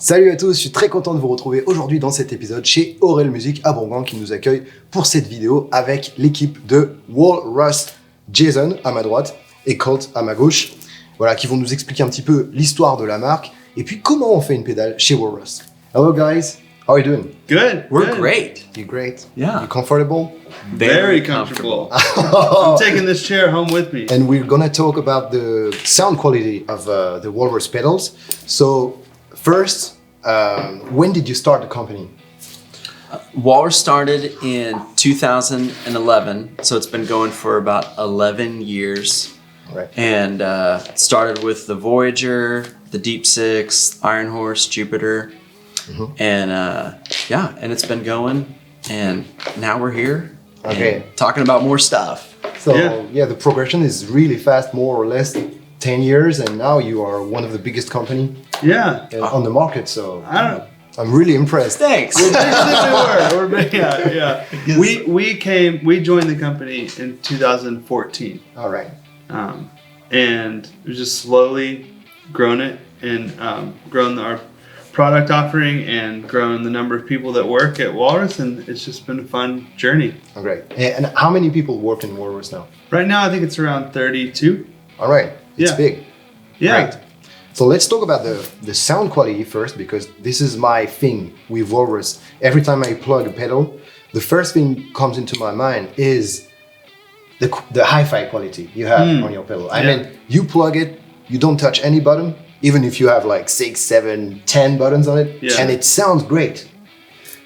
Salut à tous, je suis très content de vous retrouver aujourd'hui dans cet épisode chez Aurel Musique à Bourgoin qui nous accueille pour cette vidéo avec l'équipe de Walrus, Jason à ma droite et Colt à ma gauche. Voilà, qui vont nous expliquer un petit peu l'histoire de la marque et puis comment on fait une pédale chez Walrus. Hello guys, how are you doing? Good. We're good. great. You great? Yeah. You comfortable? Very comfortable. I'm taking this chair home with me. And we're gonna talk about the sound quality of the Walrus pedals. So first, when did you start the company? Walrus started in 2011, so it's been going for about 11 years. Right. And started with the Voyager, the Deep Six, Iron Horse, Jupiter, and and it's been going. And now we're here, Okay. and talking about more stuff. So Yeah. the progression is really fast, more or less 10 years, and now you are one of the biggest company Yeah. on the market. So I don't know. I'm really impressed. Thanks. We joined the company in 2014, All right. and we've just slowly grown it and grown our product offering and grown the number of people that work at Walrus, and it's just been a fun journey. Oh, great. And how many people work in Walrus now? Right now, I think it's around 32. All right. It's Yeah. big. Yeah. Great. So let's talk about the sound quality first, because this is my thing with Walrus. Every time I plug a pedal, the first thing comes into my mind is the hi-fi quality you have on your pedal. I mean, you plug it, you don't touch any button, even if you have like 6, 7, 10 buttons on it, Yeah. and it sounds great.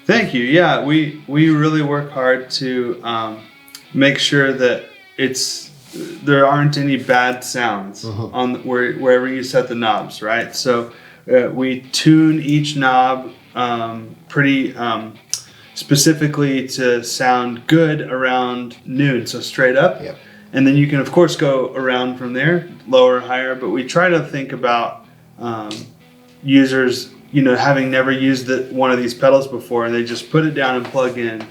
Thank you. Yeah, we really work hard to make sure that there aren't any bad sounds on wherever you set the knobs, right? So we tune each knob pretty specifically to sound good around noon, so straight up. Yep. And then you can of course go around from there, lower, higher, but we try to think about users, having never used one of these pedals before, and they just put it down and plug in,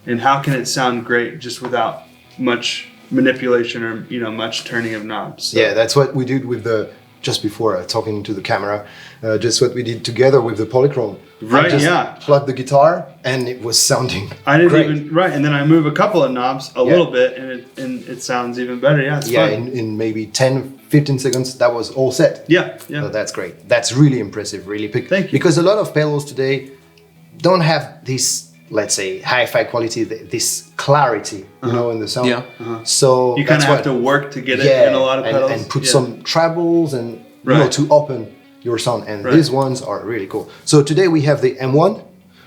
and how can it sound great just without much manipulation or much turning of knobs. So, Yeah, that's what we did with just before talking to the camera, just what we did together with the polychrome. Right, I just yeah. plugged the guitar and it was sounding I didn't great. and then I move a couple of knobs a little bit, and it sounds even better. Yeah, it's fun. in maybe 10, 15 seconds, that was all set. Yeah. So that's great. That's really impressive, really. Thank you. Because a lot of pedals today don't have this, let's say, hi-fi quality, this clarity, in the sound. Yeah. So You kind that's of have what- to work to get it in a lot of pedals. and put Yeah. some trebles and Right. to open your sound. And Right. these ones are really cool. So today we have the M1,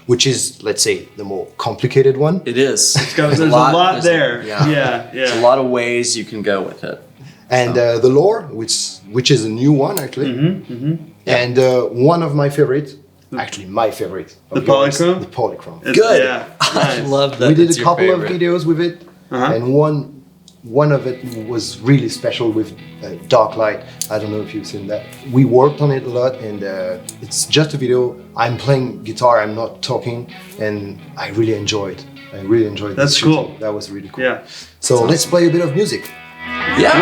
which is, let's say, the more complicated one. It is. There's a lot there. Yeah. Yeah. There's a lot of ways you can go with it. And the lore, which is a new one actually, and one of my favorite, actually my favorite, of The yours, polychrome? the polychrome. It's- Good. Yeah. I Nice. love that. We did it's a your couple favorite. of videos with it, and one of it was really special with dark light. I don't know if you've seen that. We worked on it a lot, and it's just a video. I'm playing guitar, I'm not talking, and I really enjoyed. That's this shooting. cool. That was really cool. Yeah. So let's play a bit of music. Yeah.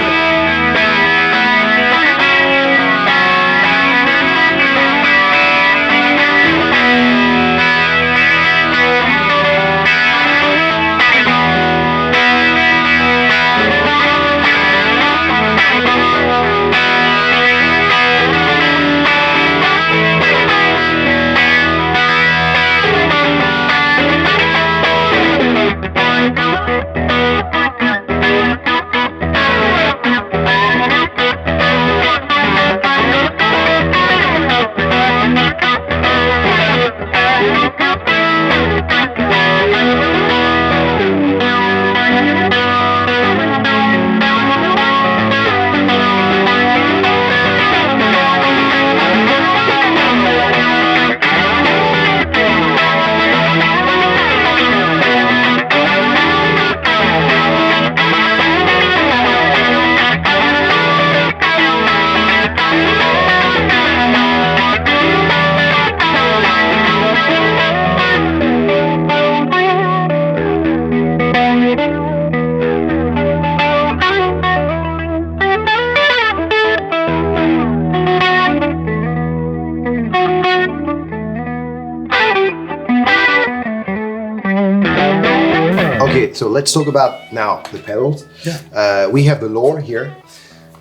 Okay, so let's talk about now the pedals. Yeah. We have the lore here.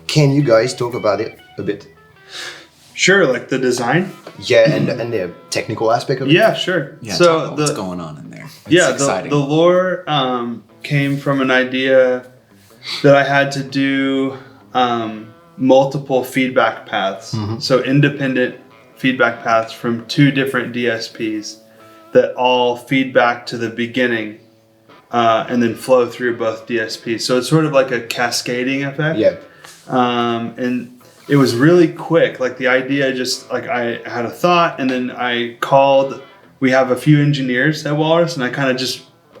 Can you guys talk about it a bit? Sure, like the design. Yeah, and the technical aspect of it. Yeah, sure. Yeah, so talk about what's going on in there. It's exciting. The lore came from an idea that I had to do multiple feedback paths. So independent feedback paths from 2 different DSPs that all feed back to the beginning and then flow through both DSPs. So it's sort of like a cascading effect. Yeah. And it was really quick. Like the idea just like I had a thought and then I called, we have a few engineers at Walrus and I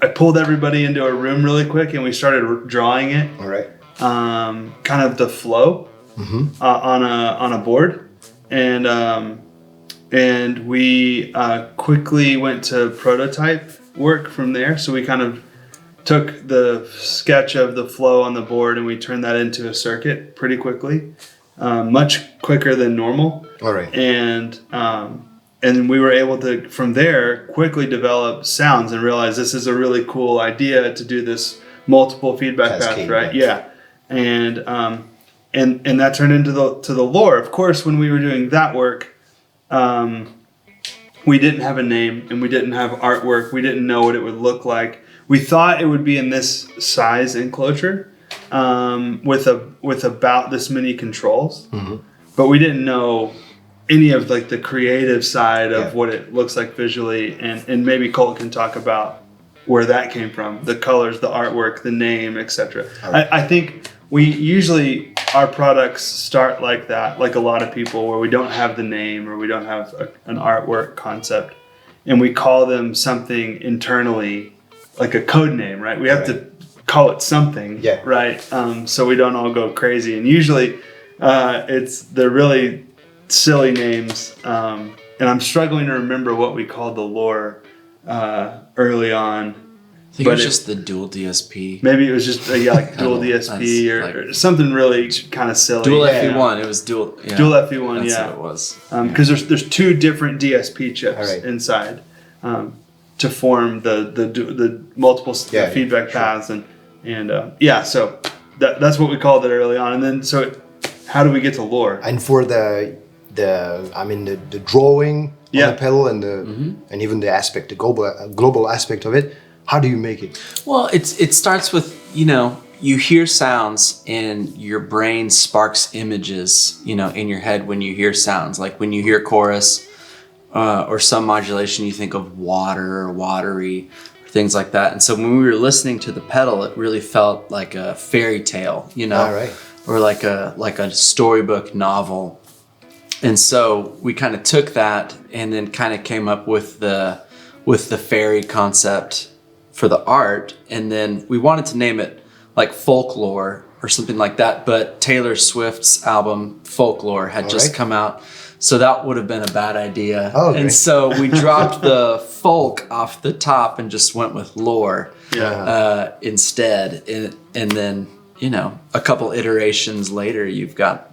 pulled everybody into a room really quick and we started drawing it. All right. Kind of the flow on a board. And we quickly went to prototype work from there. So we kind of took the sketch of the flow on the board and we turned that into a circuit pretty quickly, much quicker than normal. All right. And we were able to, from there, quickly develop sounds and realize this is a really cool idea to do this multiple feedback path, right? Yeah. And that turned into the lore. Of course, when we were doing that work, we didn't have a name and we didn't have artwork. We didn't know what it would look like. We thought it would be in this size enclosure with about this many controls, but we didn't know any of like the creative side of what it looks like visually. And maybe Colt can talk about where that came from, the colors, the artwork, the name, etc. Right. I think we usually, our products start like that, like a lot of people, where we don't have the name or we don't have an artwork concept, and we call them something internally, like a code name, right? We have to call it something, right? So we don't all go crazy. And usually they're really silly names. And I'm struggling to remember what we called the lore early on. I think it was just the dual DSP. Maybe it was just like dual DSP or something really kind of silly. Dual FE1. It was dual. Yeah. Dual FE1. That's yeah, what it was. Because there's 2 different DSP chips inside to form the multiple feedback paths so that's what we called it early on. And then how do we get to lore? And for the drawing on the pedal and and even the aspect, the global aspect of it. How do you make it? Well, it starts with, you hear sounds and your brain sparks images, in your head when you hear sounds. Like when you hear chorus or some modulation, you think of water or watery, or things like that. And so when we were listening to the pedal, it really felt like a fairy tale, or like a storybook novel. And so we kind of took that and then kind of came up with the fairy concept for the art, and then we wanted to name it like Folklore or something like that, but Taylor Swift's album Folklore had just come out, so that would have been a bad idea. And so we dropped the folk off the top and just went with lore instead, and then a couple iterations later you've got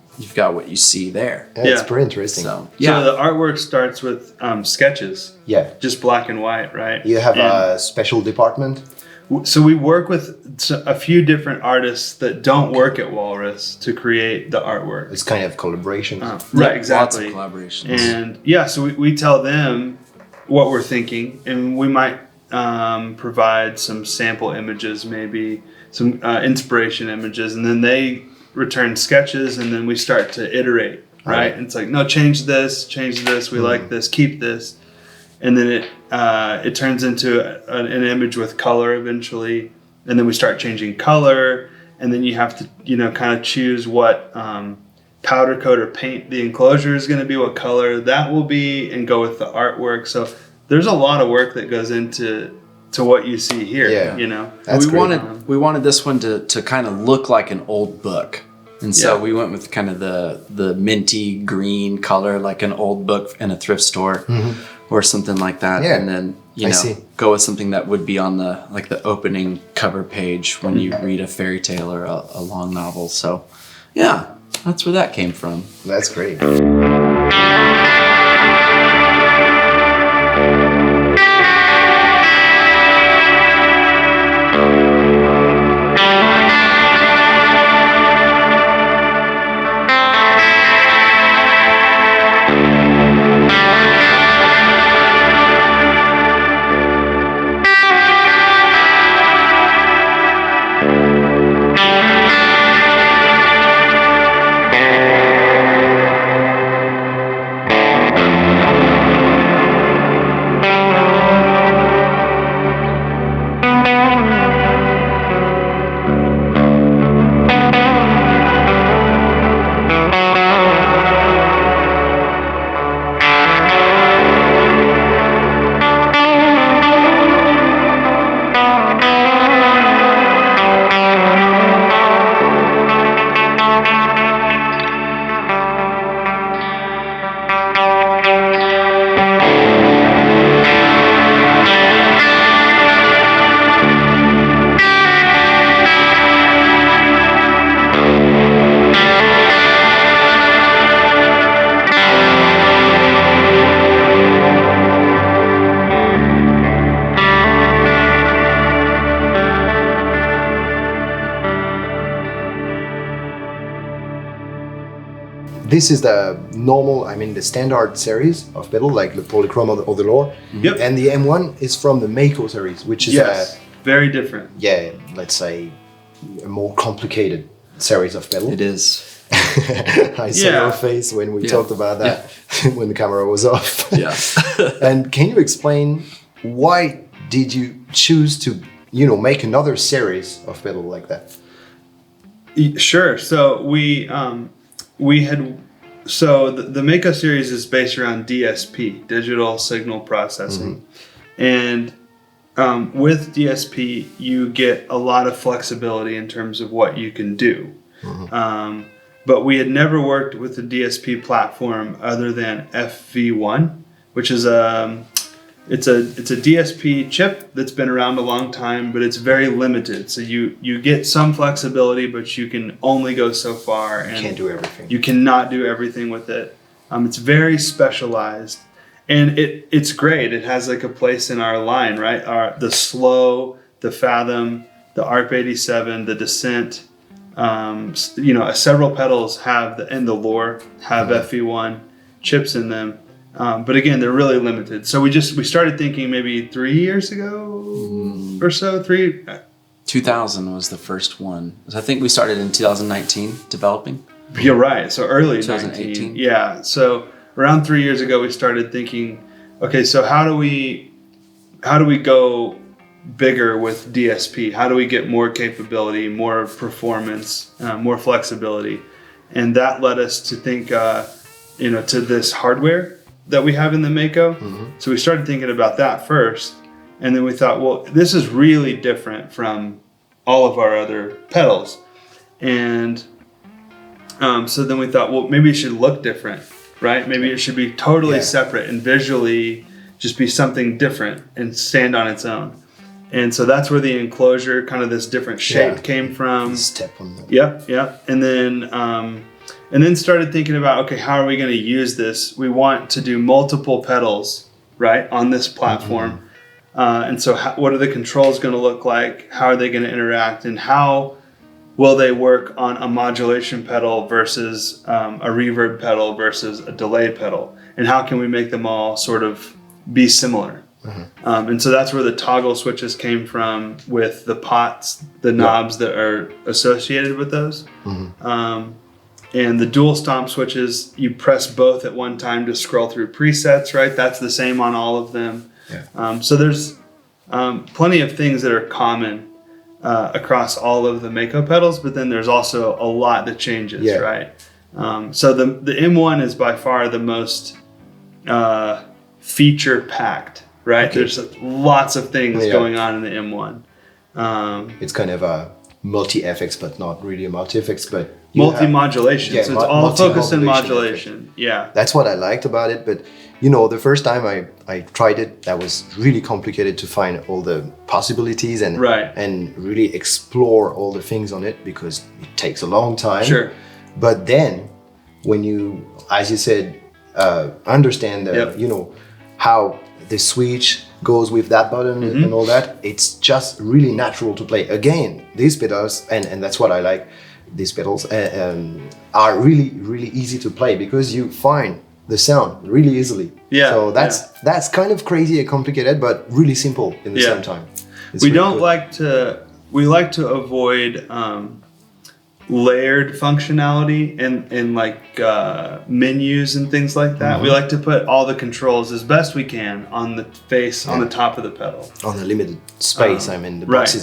what you see there. It's pretty interesting. So the artwork starts with sketches. Yeah. Just black and white, right? You have a special department? So we work with a few different artists that don't work at Walrus to create the artwork. It's kind of collaboration. Right, exactly. Lots of collaborations. And so we tell them what we're thinking, and we might provide some sample images, maybe some inspiration images, and then they return sketches, and then we start to iterate, right? And it's like, no, change this, we like this, keep this. And then it turns into an image with color eventually, and then we start changing color, and then you have to, kind of choose what powder coat or paint the enclosure is going to be, what color that will be, and go with the artwork. So there's a lot of work that goes into what you see here. That's we wanted this one to kind of look like an old book, and so we went with kind of the minty green color, like an old book in a thrift store or something like that. And then go with something that would be on the opening cover page when you read a fairy tale or a long novel. So that's where that came from. That's great. this is the normal, I mean the standard series of pedal, like the Polychrome or the Leurs. Yep. And the M1 is from the Mako series, which is Yes, very different. let's say a more complicated series of pedal. It is. I saw your face when we talked about that when the camera was off. Yeah. And can you explain why did you choose to, make another series of pedal like that? Sure. So the Mako series is based around DSP, digital signal processing, and with DSP you get a lot of flexibility in terms of what you can do. But we had never worked with a DSP platform other than FV1, which is it's a DSP chip that's been around a long time, but it's very limited. So you get some flexibility, but you can only go so far, and Can't do everything. you cannot do everything with it. It's very specialized, and it's great. It has like a place in our line, right? The slow, the fathom, the ARP 87, the descent. Several pedals have and the Leurs have FV1 chips in them, but again, they're really limited. So we started thinking maybe 3 years ago or so. 2000 was the first one. I think we started in 2019 developing. You're right. So early 2018. 19. Yeah. So around 3 years ago, we started thinking, okay, so how do we go bigger with DSP? How do we get more capability, more performance, more flexibility? And that led us to think, to this hardware that we have in the Mako. So we started thinking about that first, and then we thought, well, this is really different from all of our other pedals, and so then we thought, well, maybe it should look different, right? Maybe it should be totally separate and visually just be something different and stand on its own. And so that's where the enclosure, kind of this different shape, came from. Step on that. Yep. And then started thinking about, okay, how are we going to use this? We want to do multiple pedals, right, on this platform. And so what are the controls going to look like? How are they going to interact? And how will they work on a modulation pedal versus a reverb pedal versus a delay pedal? And how can we make them all sort of be similar? And so that's where the toggle switches came from, with the pots, the knobs that are associated with those. And the dual stomp switches, you press both at one time to scroll through presets, right? That's the same on all of them. So there's plenty of things that are common across all of the Mako pedals, but then there's also a lot that changes, right? So the M1 is by far the most feature-packed, right? There's lots of things going on in the M1. It's kind of a multi-FX, but not really a multi-FX, but multi-modulation. So it's all focused in modulation. That's what I liked about it. But the first time I tried it, that was really complicated to find all the possibilities and really explore all the things on it, because it takes a long time. Sure. But then when you, as you said, understand how the switch goes with that button and all that, it's just really natural to play. Again, these pedals, and that's what I like, these pedals are really, really easy to play, because you find the sound really easily. So that's kind of crazy and complicated, but really simple in the same time. We like to avoid layered functionality and like menus and things like that. We like to put all the controls as best we can on the face, on the top of the pedal. On a limited space. I mean, the box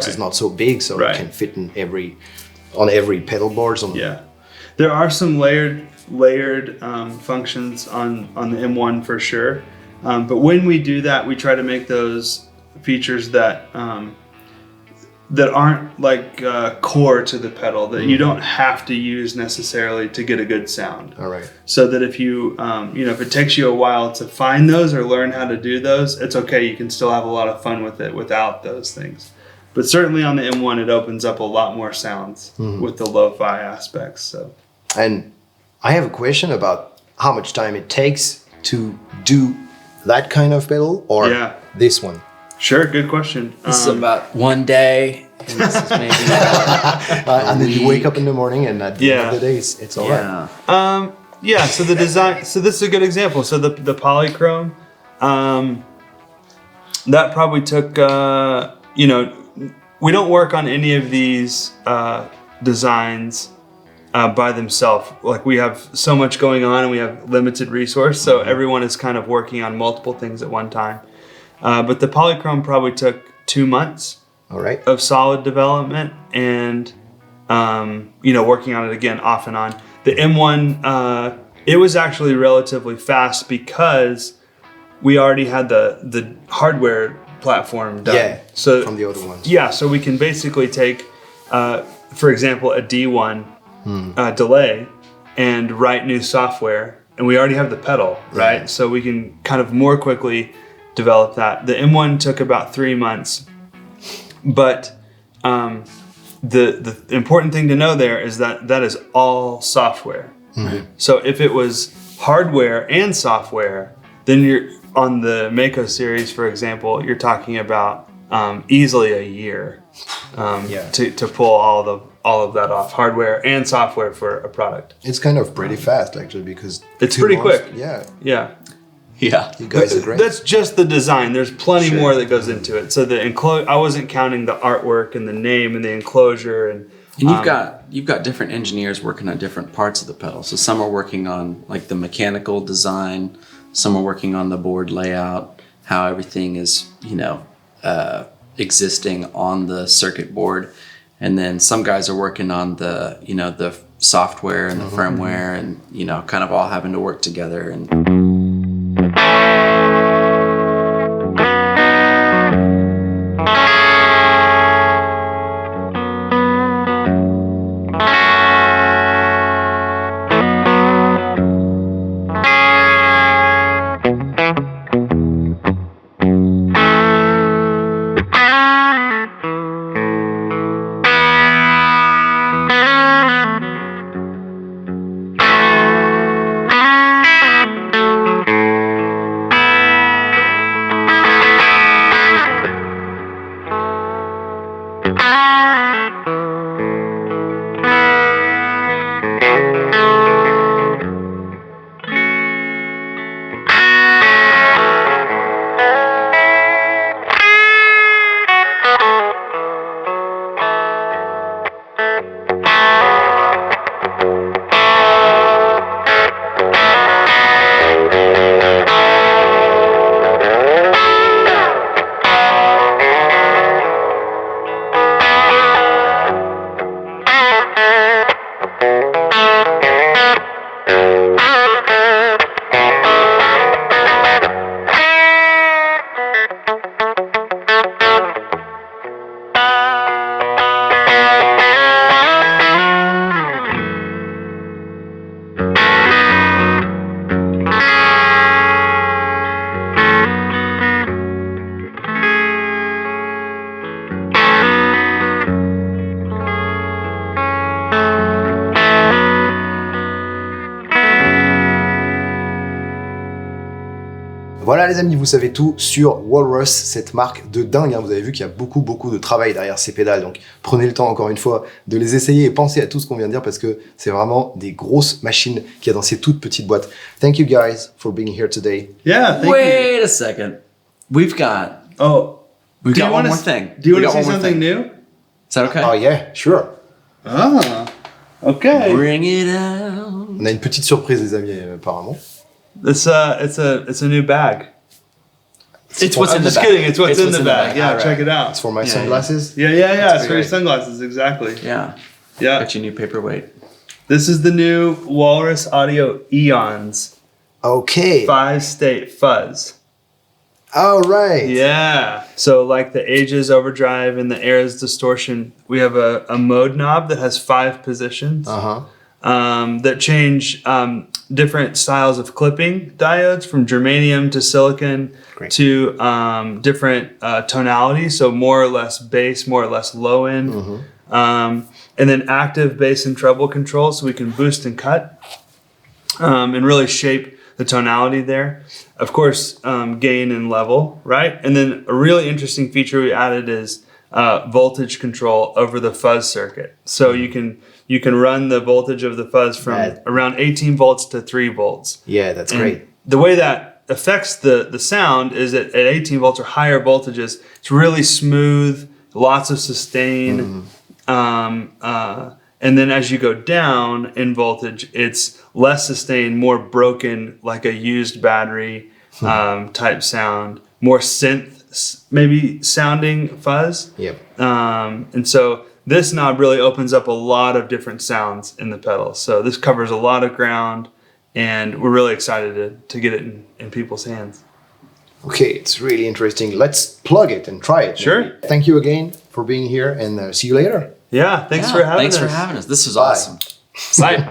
is not so big, so it can fit in on every pedal board. There are some layered functions on the M1 for sure, but when we do that, we try to make those features that aren't like core to the pedal, that you don't have to use necessarily to get a good sound. All right. So that if you, if it takes you a while to find those or learn how to do those, it's okay. You can still have a lot of fun with it without those things. But certainly on the M1, it opens up a lot more sounds with the lo-fi aspects. So. And I have a question about how much time it takes to do that kind of pedal or this one. Sure, good question. This is about one day And this is maybe and then you wake up in the morning, and at the end of the day, it's all right. Yeah. So the design. So this is a good example. So the polychrome, that probably took. We don't work on any of these designs by themselves. Like, we have so much going on, and we have limited resource. So everyone is kind of working on multiple things at one time. But the polychrome probably took 2 months. All right. Of solid development, and working on it again off and on. The M1, it was actually relatively fast because we already had the hardware platform done. Yeah. So from the other ones. Yeah. So we can basically take, for example, a D1 delay and write new software, and we already have the pedal, right? Yeah. So we can kind of more quickly develop that. The M1 took about 3 months. But the important thing to know there is that is all software. Mm-hmm. So if it was hardware and software, then you're on the Mako series, for example, you're talking about easily a year to pull all of that off, hardware and software for a product. It's kind of pretty fast, actually, because it's pretty quick. Yeah. Yeah. Yeah, you guys are great. That's just the design. There's plenty more that goes into it. So I wasn't counting the artwork and the name and the enclosure and you've got different engineers working on different parts of the pedal. So some are working on like the mechanical design, some are working on the board layout, how everything is existing on the circuit board, and then some guys are working on the the software and the firmware, and kind of all having to work together and. Voilà les amis, vous savez tout sur Walrus, cette marque de dingue. Vous avez vu qu'il y a beaucoup de travail derrière ces pédales. Donc prenez le temps encore une fois de les essayer et pensez à tout ce qu'on vient de dire parce que c'est vraiment des grosses machines qu'il y a dans ces toutes petites boîtes. Thank you guys for being here today. Yeah, thank you. Wait a second. We've got one more thing. Do you want to say something new? Is that okay? Oh yeah, sure. Ah, okay. Bring it out. On a une petite surprise les amis apparemment. It's a new bag. It's what's in the bag. I'm just kidding. It's what's in the bag. Yeah, right. Check it out. It's for my sunglasses. Yeah. It's for your sunglasses. Exactly. Yeah. Got your new paperweight. This is the new Walrus Audio Eons Okay. 5 State FUZZ. All right. Yeah. So like the Ages overdrive and the Eras distortion, we have a mode knob that has 5 positions that change different styles of clipping diodes from germanium to silicon to different tonalities. So more or less bass, more or less low end. And then active bass and treble control, so we can boost and cut and really shape the tonality there. Of course, gain and level, right? And then a really interesting feature we added is voltage control over the fuzz circuit. So you can run the voltage of the fuzz from around 18 volts to 3 volts. Yeah, that's great. The way that affects the sound is that at 18 volts or higher voltages, it's really smooth, lots of sustain. And then as you go down in voltage, it's less sustain, more broken, like a used battery type sound, more synth maybe sounding fuzz. Yep. And so this knob really opens up a lot of different sounds in the pedal. So this covers a lot of ground, and we're really excited to get it in people's hands. Okay, it's really interesting. Let's plug it and try it. Sure. Maybe. Thank you again for being here, and see you later. Yeah, thanks for having us. Thanks for having us. This is Bye. awesome. Bye.